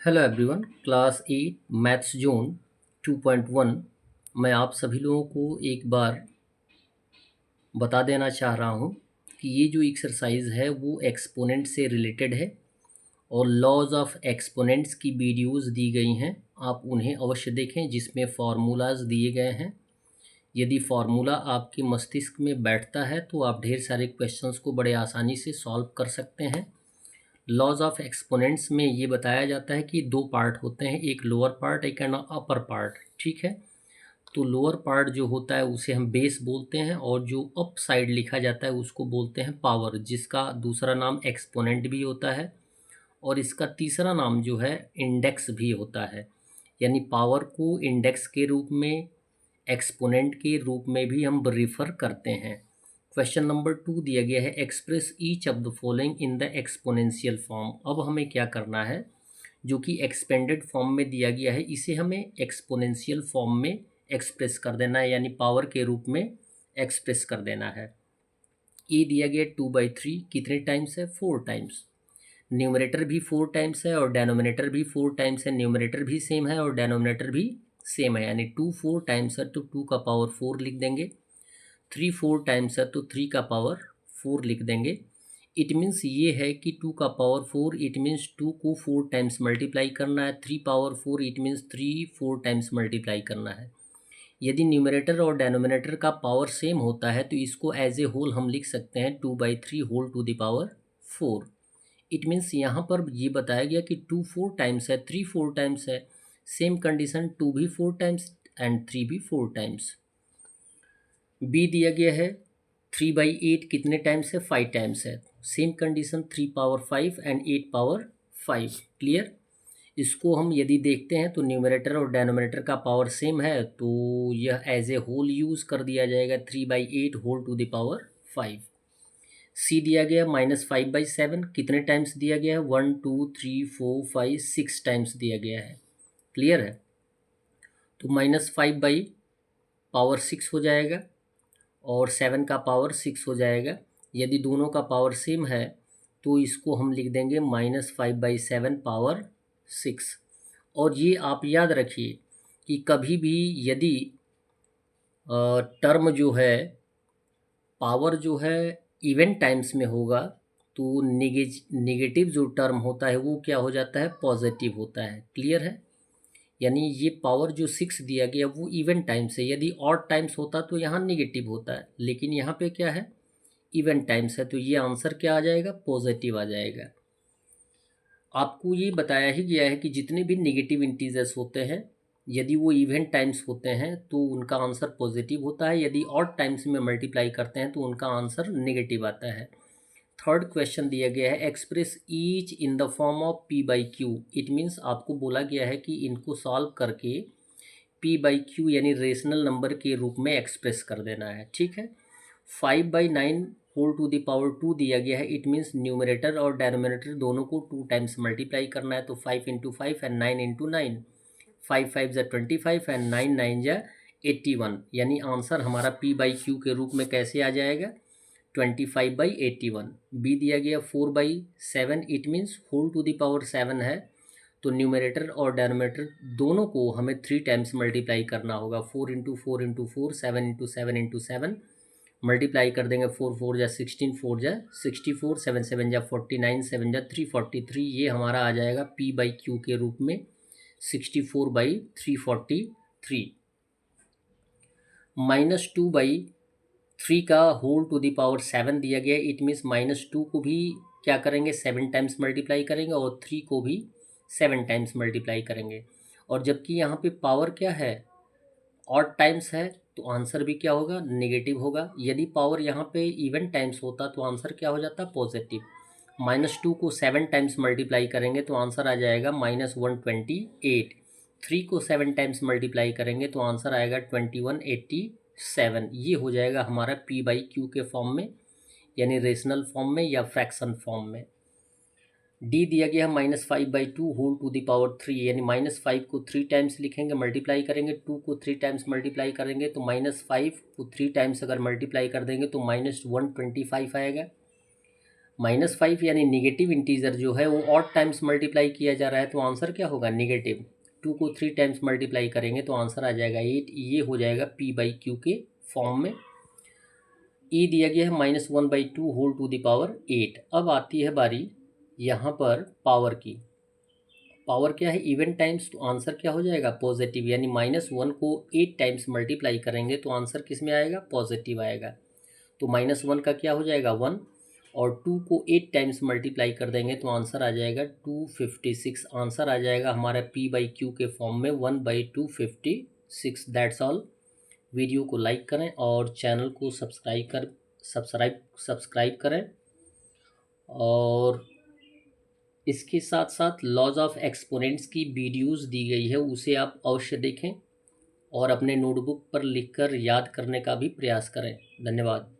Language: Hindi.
Hello everyone, class 8 maths zone 2.1 मैं आप सभी लोगों को एक बार बता देना चाह रहा हूँ कि ये जो एक्सरसाइज है वो एक्सपोनेंट से रिलेटेड है और लॉज ऑफ एक्सपोनेंट्स की वीडियोस दी गई हैं। आप उन्हें अवश्य देखें जिसमें फार्मूलाज दिए गए हैं। यदि फार्मूला आपके मस्तिष्क में बैठता है तो आप ढेर सारे क्वेश्चंस को बड़े आसानी से सॉल्व कर सकते हैं। लॉज ऑफ एक्सपोनेंट्स में ये बताया जाता है कि दो पार्ट होते हैं, एक लोअर पार्ट एक अपर पार्ट। ठीक है, तो लोअर पार्ट जो होता है उसे हम बेस बोलते हैं और जो अप साइड लिखा जाता है उसको बोलते हैं पावर, जिसका दूसरा नाम एक्सपोनेंट भी होता है और इसका तीसरा नाम जो है इंडेक्स भी होता है। यानी पावर को इंडेक्स के रूप में, एक्सपोनेंट के रूप में भी हम रिफ़र करते हैं। क्वेश्चन नंबर 2 दिया गया है, express each of the following in the exponential form. अब हमें क्या करना है, जो कि एक्सपेंडेड फॉर्म में दिया गया है इसे हमें एक्सपोनेंशियल फॉर्म में एक्सप्रेस कर देना है, यानी पावर के रूप में एक्सप्रेस कर देना है। ए दिया गया 2/3 कितने टाइम्स है, 4 टाइम्स। न्यूमरेटर भी 4 टाइम्स है और डेनोमिनेटर भी 4 टाइम्स है। न्यूमरेटर भी सेम है और डेनोमिनेटर भी सेम है, यानी 2 4 टाइम्स है तो 2 का पावर 4 लिख देंगे। 3 4 टाइम्स है तो 3 का पावर 4 लिख देंगे। इट मीन्स ये है कि 2 का पावर 4, इट मीन्स 2 को 4 टाइम्स मल्टीप्लाई करना है। 3 power 4 it means 3 4 times multiply करना है। यदि न्यूमरेटर और डेनोमिनेटर का पावर सेम होता है तो इसको एज ए होल हम लिख सकते हैं 2/3 whole to the power 4। It means यहाँ पर ये बताया गया कि 2 4 टाइम्स है, 3 4 टाइम्स है। सेम कंडीशन 2 भी 4 टाइम्स एंड 3 भी 4 टाइम्स। बी दिया गया है 3/8 कितने टाइम्स है, 5 टाइम्स है। Same condition 3 power 5 and 8 power 5। Clear. इसको हम यदि देखते हैं तो न्यूमरेटर और डेनोमिनेटर का पावर सेम है तो यह एज ए होल यूज़ कर दिया जाएगा, 3/8 होल टू द पावर 5। सी दिया गया -5/7 कितने टाइम्स दिया गया है, 1 2 3 4 5 6 टाइम्स दिया गया है। क्लियर है, तो -5/6 हो जाएगा और 7 का पावर 6 हो जाएगा। यदि दोनों का पावर सेम है तो इसको हम लिख देंगे -5/7 पावर 6। और ये आप याद रखिए कि कभी भी यदि टर्म जो है, पावर जो है इवन टाइम्स में होगा तो नेगेटिव जो टर्म होता है वो क्या हो जाता है, पॉजिटिव होता है। क्लियर है, यानी ये पावर जो 6 दिया गया वो इवन टाइम्स है। यदि ऑड टाइम्स होता तो यहाँ नेगेटिव होता है, लेकिन यहाँ पे क्या है, इवन टाइम्स है, तो ये आंसर क्या आ जाएगा, पॉजिटिव आ जाएगा। आपको ये बताया ही गया है कि जितने भी नेगेटिव इंटीजर्स होते हैं यदि वो इवन टाइम्स होते हैं तो उनका आंसर पॉजिटिव होता है, यदि ऑड टाइम्स में मल्टीप्लाई करते हैं तो उनका आंसर नेगेटिव आता है। थर्ड क्वेश्चन दिया गया है, express each in the form of p/q। It means आपको बोला गया है कि इनको सॉल्व करके p/q यानी रेशनल नंबर के रूप में एक्सप्रेस कर देना है। ठीक है, 5/9 होल टू द पावर 2 दिया गया है। इट मीन्स न्यूमरेटर और डेनोमिनेटर दोनों को 2 टाइम्स मल्टीप्लाई करना है, तो 5 इंटू 5 एंड 9 इंटू 9। 5 5 जा 25 एंड 9 9 जा 81, यानी आंसर हमारा p/q के रूप में कैसे आ जाएगा, 25/81। बी दिया गया 4/7, it means whole to the power 7 है, तो न्यूमरेटर और डेनोमिनेटर दोनों को हमें 3 टाइम्स मल्टीप्लाई करना होगा। 4 into 4 into 4, 7 into 7 into 7 multiply कर देंगे। 4 4 जा 16, 4 जा 64, 7 7 जा 49, 7 जा 343। ये हमारा आ जाएगा p/q के रूप में 64/343। -2/3 का होल टू द पावर 7 दिया गया। इट मीन्स -2 को भी क्या करेंगे, 7 टाइम्स मल्टीप्लाई करेंगे और 3 को भी 7 टाइम्स मल्टीप्लाई करेंगे। और जबकि यहाँ पे पावर क्या है, ऑड टाइम्स है, तो आंसर भी क्या होगा, नेगेटिव होगा। यदि पावर यहाँ पे इवन टाइम्स होता तो आंसर क्या हो जाता, पॉजिटिव। -2 को 7 टाइम्स मल्टीप्लाई करेंगे तो आंसर आ जाएगा -128। 3 को 7 टाइम्स मल्टीप्लाई करेंगे तो आंसर आएगा 2187। ये हो जाएगा हमारा p/q के फॉर्म में, यानी रेशनल फॉर्म में या फ्रैक्शन फॉर्म में। डी दिया गया है -5/2 होल टू द पावर 3, यानी -5 को 3 टाइम्स लिखेंगे, मल्टीप्लाई करेंगे। 2 को 3 टाइम्स मल्टीप्लाई करेंगे तो -5 को 3 टाइम्स अगर मल्टीप्लाई कर देंगे तो -125 आएगा। -5 यानी नेगेटिव इंटीजर जो है वो ऑड टाइम्स मल्टीप्लाई किया जा रहा है, तो आंसर क्या होगा नेगेटिव। 2 को 3 टाइम्स मल्टीप्लाई करेंगे तो आंसर आ जाएगा 8। ये हो जाएगा p/q के फॉर्म में। e दिया गया है -1/2 होल टू द पावर 8। अब आती है बारी यहाँ पर पावर की। पावर क्या है इवन टाइम्स, तो आंसर क्या हो जाएगा पॉजिटिव, यानी -1 को 8 टाइम्स मल्टीप्लाई करेंगे तो आंसर किस में आएगा पॉजिटिव आएगा। तो -1 का क्या हो जाएगा 1, और 2 को 8 टाइम्स मल्टीप्लाई कर देंगे तो आंसर आ जाएगा 256। आंसर आ जाएगा हमारा p/q के फॉर्म में 1/256। That's all. वीडियो को लाइक करें और चैनल को सब्सक्राइब करें, और इसके साथ साथ लॉज ऑफ एक्सपोनेंट्स की वीडियोस दी गई है, उसे आप अवश्य देखें और अपने नोटबुक पर लिखकर याद करने का भी प्रयास करें। धन्यवाद।